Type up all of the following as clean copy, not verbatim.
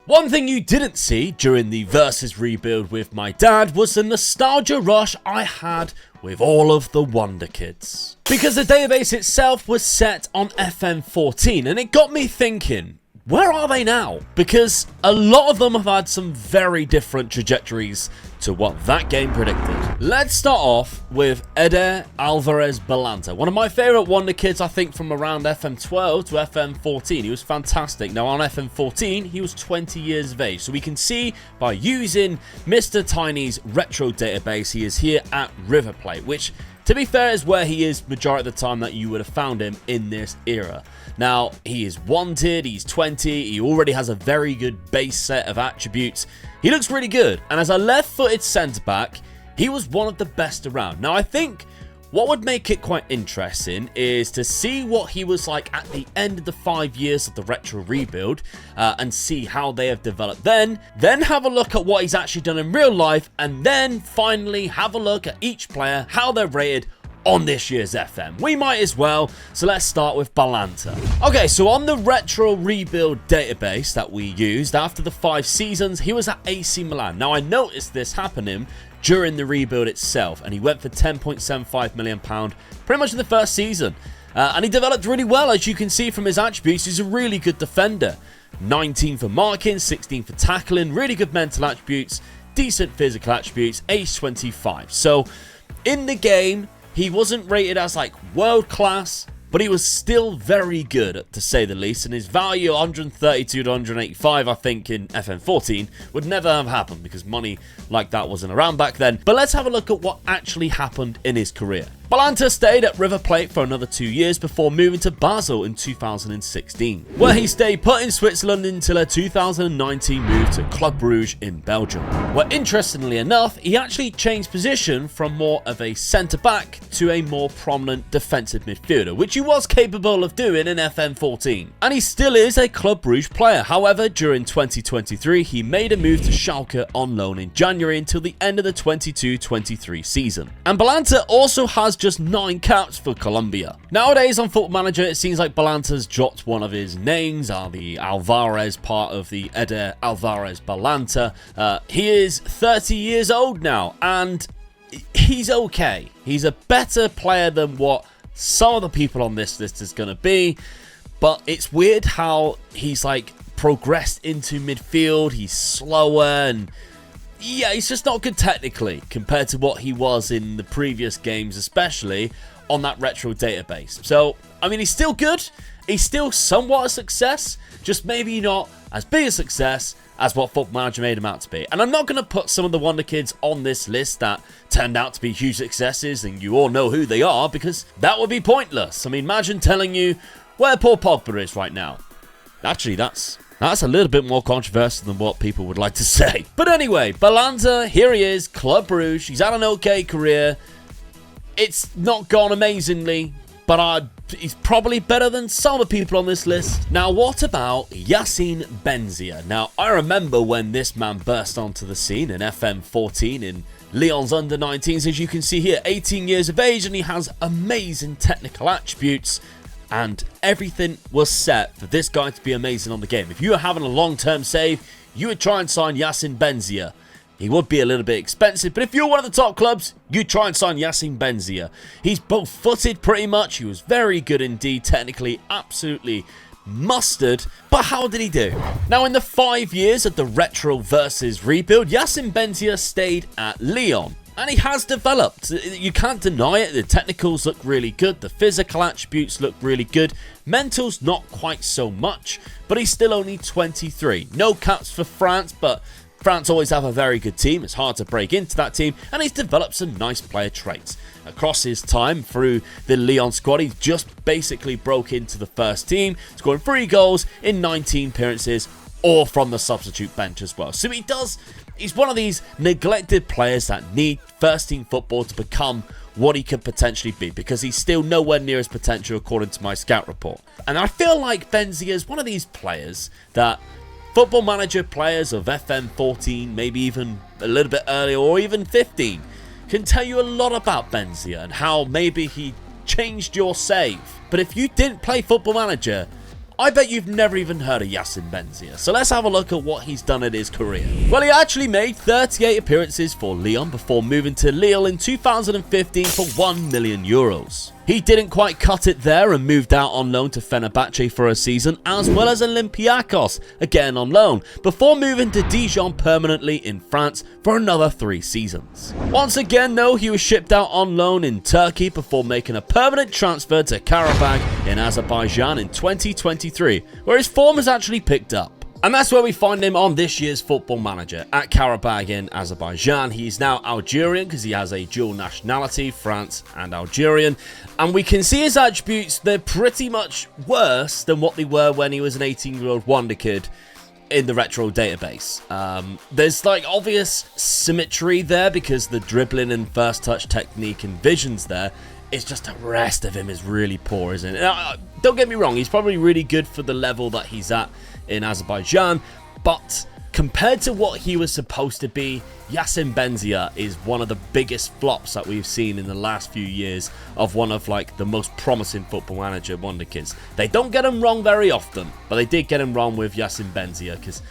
One thing you didn't see during the Versus rebuild with my dad was the nostalgia rush I had with all of the Wonderkids. Because the database itself was set on FM14, and it got me thinking, where are they now? Because a lot of them have had some very different trajectories to what that game predicted. Let's start off with Éder, Álvarez, Balanta. One of my favourite Wonderkids, I think, from around FM12 to FM14. He was fantastic. Now, on FM14, he was 20 years of age. So we can see by using Mr. Tiny's retro database, he is here at River Plate, which, to be fair, is where he is majority of the time that you would have found him in this era. Now, he is wanted, he's 20, he already has a very good base set of attributes. He looks really good, and as a left-footed centre-back, he was one of the best around. Now, I think what would make it quite interesting is to see what he was like at the end of the 5 years of the retro rebuild and see how they have developed then have a look at what he's actually done in real life, and then finally have a look at each player, how they're rated on this year's FM. We might as well, so let's start with Balanta. Okay, so on the retro rebuild database that we used, after the 5 seasons, he was at AC Milan. Now, I noticed this happening during the rebuild itself, and he went for £10.75 million pretty much in the first season. And he developed really well, as you can see from his attributes. He's a really good defender. 19 for marking, 16 for tackling, really good mental attributes, decent physical attributes, age 25. So, in the game, he wasn't rated as like world class, but he was still very good, to say the least, and his value 132 to 185, I think, in FM14 would never have happened because money like that wasn't around back then. But let's have a look at what actually happened in his career. Balanta stayed at River Plate for another 2 years before moving to Basel in 2016, where he stayed put in Switzerland until a 2019 move to Club Brugge in Belgium, where, interestingly enough, he actually changed position from more of a centre-back to a more prominent defensive midfielder, which he was capable of doing in FM14. And he still is a Club Brugge player. However, during 2023, he made a move to Schalke on loan in January until the end of the 22-23 season. And Balanta also has just 9 caps for Colombia. Nowadays on Football Manager, it seems like Balanta's dropped one of his names, the Álvarez part of the Éder Álvarez Balanta. He is 30 years old now, and he's okay. He's a better player than what some of the people on this list is going to be, but it's weird how he's like progressed into midfield. He's slower, and yeah, he's just not good technically compared to what he was in the previous games, especially on that retro database. So, I mean, he's still good. He's still somewhat a success, just maybe not as big a success as what Football Manager made him out to be. And I'm not going to put some of the Wonderkids on this list that turned out to be huge successes and you all know who they are, because that would be pointless. I mean, imagine telling you where Paul Pogba is right now. Actually, that's a little bit more controversial than what people would like to say. But anyway, Balanta, here he is, Club Brugge. He's had an okay career. It's not gone amazingly, but he's probably better than some of the people on this list. Now, what about Yassine Benzia? Now, I remember when this man burst onto the scene in FM14 in Lyon's under-19s. As you can see here, 18 years of age, and he has amazing technical attributes. And everything was set for this guy to be amazing on the game. If you were having a long-term save, you would try and sign Yassine Benzia. He would be a little bit expensive, but if you're one of the top clubs, you'd try and sign Yassine Benzia. He's both-footed pretty much. He was very good indeed, technically absolutely mustard. But how did he do? Now, in the 5 years of the retro versus rebuild, Yassine Benzia stayed at Lyon. And he has developed. You can't deny it. The technicals look really good. The physical attributes look really good. Mental's not quite so much, but he's still only 23. No caps for France, but France always have a very good team. It's hard to break into that team, and he's developed some nice player traits. Across his time through the Lyon squad, he just basically broke into the first team, scoring 3 goals in 19 appearances, or from the substitute bench as well. So he's one of these neglected players that need first team football to become what he could potentially be, because he's still nowhere near his potential according to my scout report. And I feel like Benzia is one of these players that Football Manager players of FM14, maybe even a little bit earlier or even 15, can tell you a lot about Benzia and how maybe he changed your save. But if you didn't play Football Manager, I bet you've never even heard of Yassine Benzia, so let's have a look at what he's done in his career. Well, he actually made 38 appearances for Lyon before moving to Lille in 2015 for €1 million. He didn't quite cut it there and moved out on loan to Fenerbahce for a season, as well as Olympiacos, again on loan, before moving to Dijon permanently in France for another 3 seasons. Once again though, he was shipped out on loan in Turkey before making a permanent transfer to Karabag in Azerbaijan in 2023, where his form has actually picked up. And that's where we find him on this year's Football Manager, at Karabag in Azerbaijan. He's now Algerian because he has a dual nationality, France and Algerian. And we can see his attributes, they're pretty much worse than what they were when he was an 18-year-old wonder kid in the retro database. There's like obvious symmetry there because the dribbling and first touch technique and vision's there. It's just the rest of him is really poor, isn't it? Now, don't get me wrong, he's probably really good for the level that he's at in Azerbaijan, but compared to what he was supposed to be, Yassine Benzia is one of the biggest flops that we've seen in the last few years of one of like the most promising Football Manager Wonderkids. They don't get him wrong very often, but they did get him wrong with Yassine Benzia because,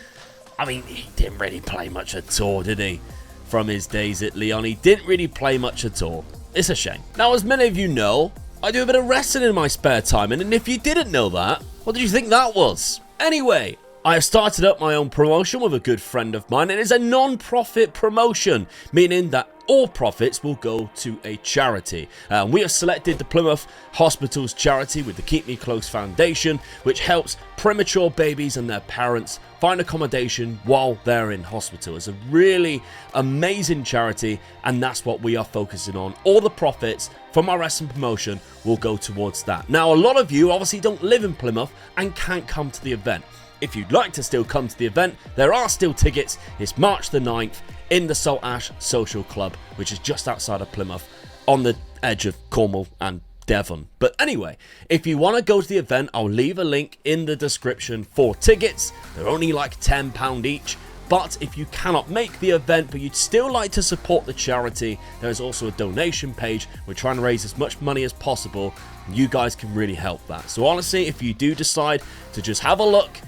I mean, he didn't really play much at all, did he? From his days at Lyon, he didn't really play much at all. It's a shame. Now, as many of you know, I do a bit of wrestling in my spare time, and if you didn't know that, what did you think that was? Anyway, I have started up my own promotion with a good friend of mine. It is a non-profit promotion, meaning that all profits will go to a charity. We have selected the Plymouth Hospitals charity with the Keep Me Close Foundation, which helps premature babies and their parents find accommodation while they're in hospital. It's a really amazing charity, and that's what we are focusing on. All the profits from our wrestling promotion will go towards that. Now, a lot of you obviously don't live in Plymouth and can't come to the event. If you'd like to still come to the event, there are still tickets. It's March the 9th in the Salt Ash Social Club, which is just outside of Plymouth on the edge of Cornwall and Devon. But anyway, if you want to go to the event, I'll leave a link in the description for tickets. They're only like £10 each. But if you cannot make the event, but you'd still like to support the charity, there's also a donation page. We're trying to raise as much money as possible. You guys can really help that. So honestly, if you do decide to just have a look,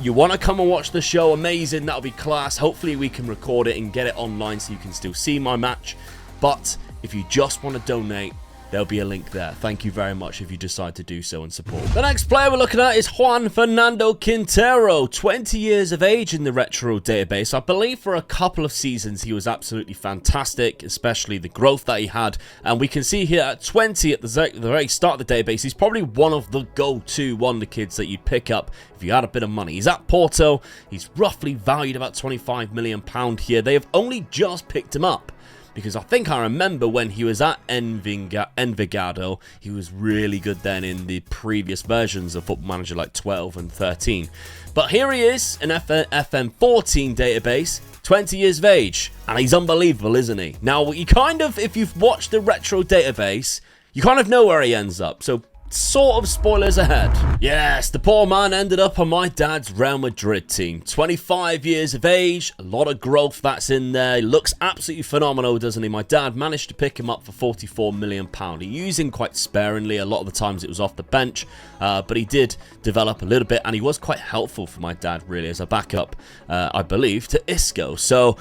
you want to come and watch the show, amazing, that'll be class. Hopefully we can record it and get it online so you can still see my match. But if you just want to donate, there'll be a link there. Thank you very much if you decide to do so and support. The next player we're looking at is Juan Fernando Quintero, 20 years of age in the retro database. I believe for a couple of seasons he was absolutely fantastic, especially the growth that he had. And we can see here at 20 at the very start of the database, he's probably one of the go-to wonder kids that you'd pick up if you had a bit of money. He's at Porto. He's roughly valued about £25 million here. They have only just picked him up, because I think I remember when he was at Envigado, he was really good then in the previous versions of Football Manager like 12 and 13. But here he is, an FM14 database, 20 years of age, and he's unbelievable, isn't he? Now, you kind of, if you've watched the retro database, you kind of know where he ends up, so sort of spoilers ahead. Yes, the poor man ended up on my dad's Real Madrid team. 25 years of age, a lot of growth that's in there. He looks absolutely phenomenal, doesn't he? My dad managed to pick him up for £44 million. He used him quite sparingly. A lot of the times it was off the bench, but he did develop a little bit, and he was quite helpful for my dad, really, as a backup, I believe, to Isco. So,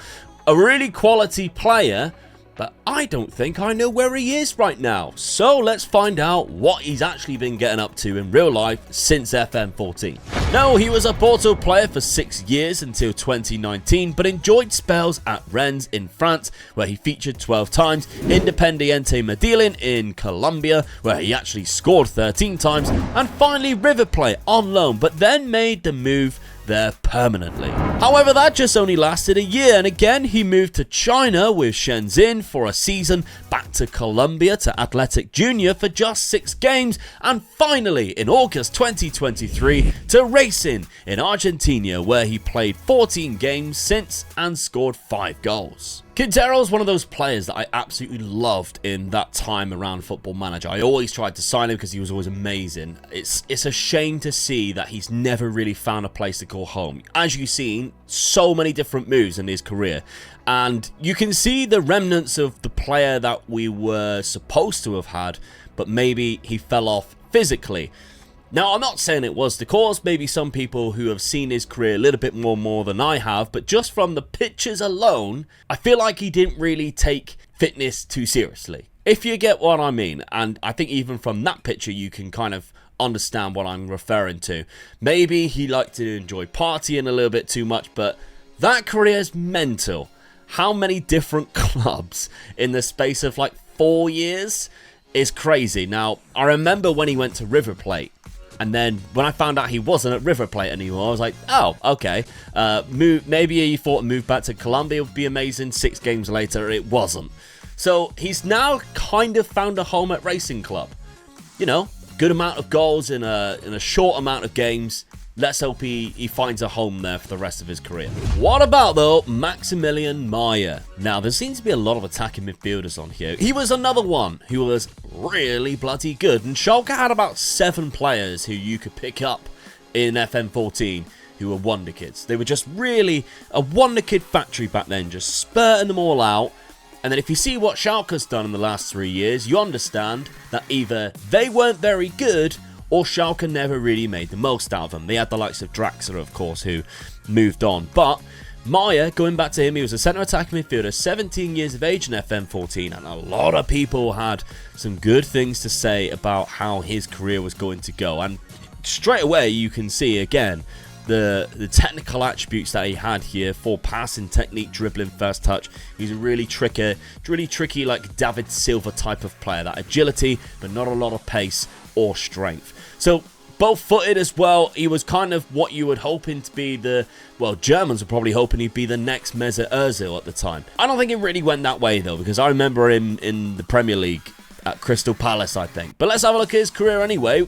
a really quality player, but I don't think I know where he is right now. So let's find out what he's actually been getting up to in real life since FM14. No, he was a Porto player for 6 years until 2019, but enjoyed spells at Rennes in France, where he featured 12 times, Independiente Medellin in Colombia, where he actually scored 13 times, and finally River Plate on loan, but then made the move there permanently. However, that just only lasted a year, and again he moved to China with Shenzhen for a season, back to Colombia to Athletic Junior for just 6 games, and finally in August 2023 to Racing in Argentina, where he played 14 games since and scored 5 goals. Quintero is one of those players that I absolutely loved in that time around Football Manager. I always tried to sign him because he was always amazing. It's a shame to see that he's never really found a place to call home. As you've seen, so many different moves in his career, and you can see the remnants of the player that we were supposed to have had, but maybe he fell off physically. Now, I'm not saying it was the cause. Maybe some people who have seen his career a little bit more than I have, but just from the pictures alone, I feel like he didn't really take fitness too seriously, if you get what I mean. And I think even from that picture, you can kind of understand what I'm referring to. Maybe he liked to enjoy partying a little bit too much, but that career is mental. How many different clubs in the space of like 4 years is crazy. Now, I remember when he went to River Plate, and then when I found out he wasn't at River Plate anymore, I was like, oh, okay. Maybe he thought a move back to Colombia would be amazing. 6 games later, it wasn't. So he's now kind of found a home at Racing Club. You know, good amount of goals in a short amount of games. Let's hope he finds a home there for the rest of his career. What about, though, Maximilian Meyer? Now, there seems to be a lot of attacking midfielders on here. He was another one who was really bloody good. And Schalke had about 7 players who you could pick up in FM14 who were Wonderkids. They were just really a Wonderkid factory back then, just spurting them all out. And then if you see what Schalke's done in the last 3 years, you understand that either they weren't very good or Schalke never really made the most out of them. They had the likes of Draxler, of course, who moved on. But Meyer, going back to him, he was a centre attacking midfielder, 17 years of age in FM14, and a lot of people had some good things to say about how his career was going to go. And straight away, you can see, again, the technical attributes that he had here for passing technique, dribbling, first touch. He's a really tricky like David Silva type of player. That agility, but not a lot of pace or strength. So both footed as well. He was kind of what you would hoping to be Germans were probably hoping he'd be the next Mesut Ozil at the time. I don't think it really went that way though, because I remember him in the Premier League at Crystal Palace, I think. But let's have a look at his career anyway.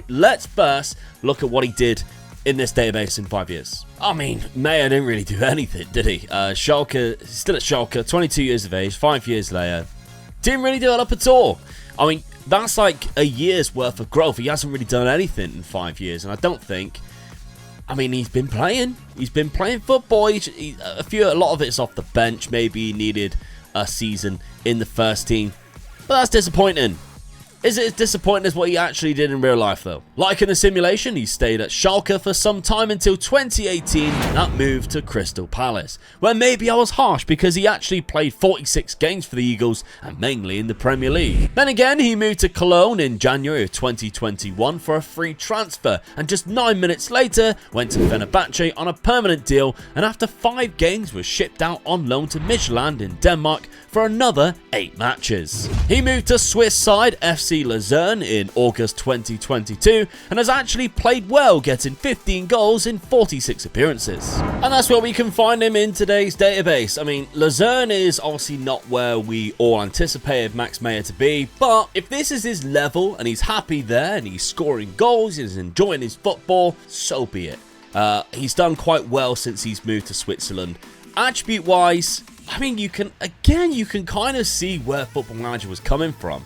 Let's first look at what he did in this database in 5 years. I mean, Meyer didn't really do anything, did he? Schalke, still at Schalke, 22 years of age, 5 years later. Didn't really develop at all. I mean, that's like a year's worth of growth. He hasn't really done anything in 5 years, and I don't think... I mean, he's been playing. He's been playing football. A lot of it's off the bench. Maybe he needed a season in the first team. But that's disappointing. Is it as disappointing as what he actually did in real life, though? Like in the simulation, he stayed at Schalke for some time until 2018, that moved to Crystal Palace, where maybe I was harsh because he actually played 46 games for the Eagles, and mainly in the Premier League. Then again, he moved to Cologne in January of 2021 for a free transfer, and just 9 minutes later, went to Fenerbahce on a permanent deal, and after 5 games was shipped out on loan to Midtjylland in Denmark for another 8 matches. He moved to Swiss side FC Luzern in August 2022 and has actually played well, getting 15 goals in 46 appearances. And that's where we can find him in today's database. I mean, Luzern is obviously not where we all anticipated Max Meyer to be, but if this is his level and he's happy there and he's scoring goals, he's enjoying his football, so be it. He's done quite well since he's moved to Switzerland. Attribute-wise, I mean, you can kind of see where Football Manager was coming from.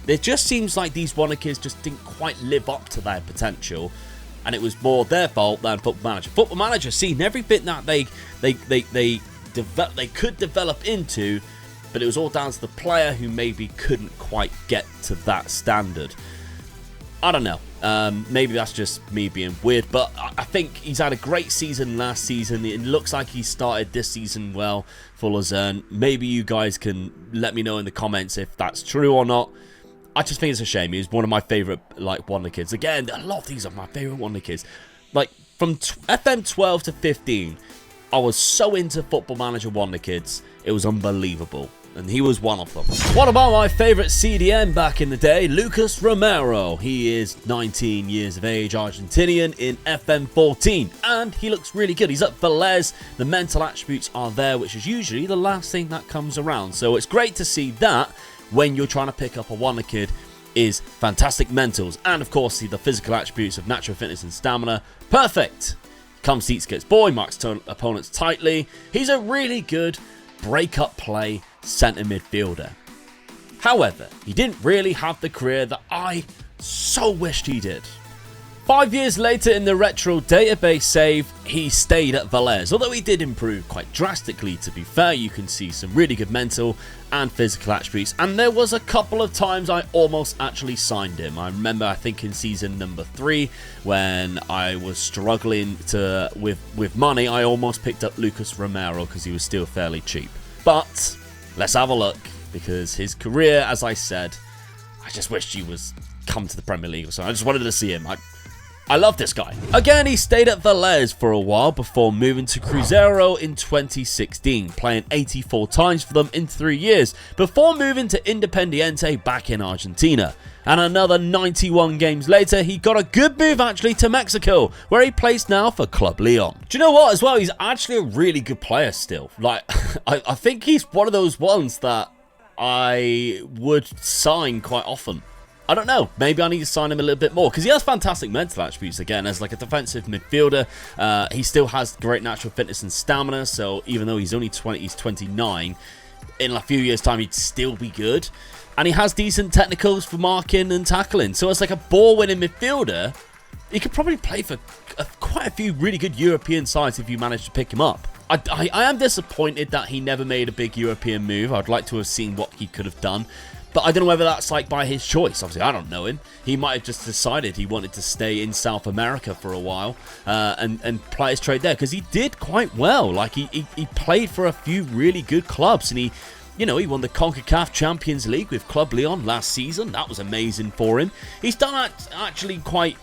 It just seems like these Wonderkids just didn't quite live up to their potential, and it was more their fault than Football Manager. Football Manager seen everything that they could develop into, but it was all down to the player who maybe couldn't quite get to that standard. I don't know. Maybe that's just me being weird, but I think he's had a great season last season. It looks like he started this season well for Luzern. Maybe you guys can let me know in the comments if that's true or not. I just think it's a shame. He's one of my favourite Wonderkids. Again, a lot of these are my favourite Wonderkids. Like from FM12 to 15, I was so into Football Manager Wonderkids. It was unbelievable. And he was one of them. What about my favourite CDM back in the day, Lucas Romero? He is 19 years of age, Argentinian in FM14, and he looks really good. He's at Vélez. The mental attributes are there, which is usually the last thing that comes around. So it's great to see that when you're trying to pick up a Wonderkid is fantastic mentals, and of course the physical attributes of natural fitness and stamina. Perfect. Comes seats, gets boy, marks opponents tightly. He's a really good break-up play centre midfielder. However, he didn't really have the career that I so wished he did. 5 years later in the retro database save, he stayed at Valais. Although he did improve quite drastically, to be fair, you can see some really good mental and physical attributes. And there was a couple of times I almost actually signed him. I remember, I think in season number 3, when I was struggling with money, I almost picked up Lucas Romero because he was still fairly cheap. But let's have a look, because his career, as I said, I just wished he was come to the Premier League or something. I just wanted to see him. I love this guy. Again, he stayed at Valais for a while before moving to Cruzeiro in 2016, playing 84 times for them in 3 years, before moving to Independiente back in Argentina. And another 91 games later, he got a good move actually to Mexico, where he plays now for Club Leon. Do you know what as well? He's actually a really good player still. Like, I think he's one of those ones that I would sign quite often. I don't know, maybe I need to sign him a little bit more, because he has fantastic mental attributes. Again, as like a defensive midfielder, he still has great natural fitness and stamina, so even though he's only 20, he's 29, in a few years time he'd still be good. And he has decent technicals for marking and tackling, so as like a ball-winning midfielder, he could probably play for quite a few really good European sides if you manage to pick him up. I am disappointed that he never made a big European move. I'd like to have seen what he could have done. But I don't know whether that's like by his choice. Obviously, I don't know him. He might have just decided he wanted to stay in South America for a while and play his trade there, because he did quite well. Like he played for a few really good clubs, and he won the CONCACAF Champions League with Club Leon last season. That was amazing for him. He's done actually quite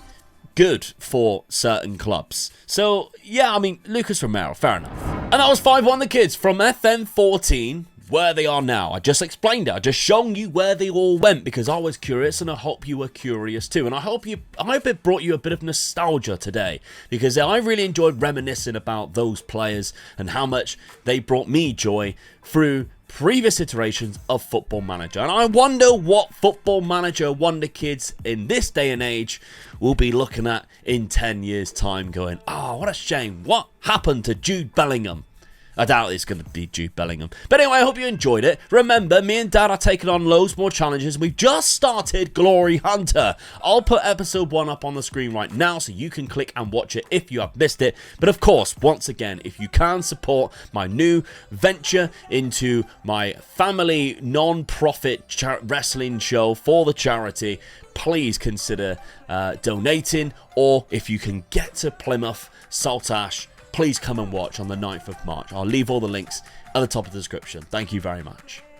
good for certain clubs. So yeah, I mean, Lucas Romero, fair enough. And that was 5 Wonderkids from FM14. Where they are now. I just explained it. I just shown you where they all went, because I was curious, and I hope you were curious too. And I hope it brought you a bit of nostalgia today, because I really enjoyed reminiscing about those players and how much they brought me joy through previous iterations of Football Manager. And I wonder what Football Manager Wonderkids in this day and age will be looking at in 10 years time, going, oh, what a shame. What happened to Jude Bellingham? I doubt it's going to be Jude Bellingham. But anyway, I hope you enjoyed it. Remember, me and Dad are taking on loads more challenges. We've just started Glory Hunter. I'll put episode 1 up on the screen right now, so you can click and watch it if you have missed it. But of course, once again, if you can support my new venture into my family non-profit wrestling show for the charity, please consider donating. Or if you can get to Plymouth, Saltash, please come and watch on the 9th of March. I'll leave all the links at the top of the description. Thank you very much.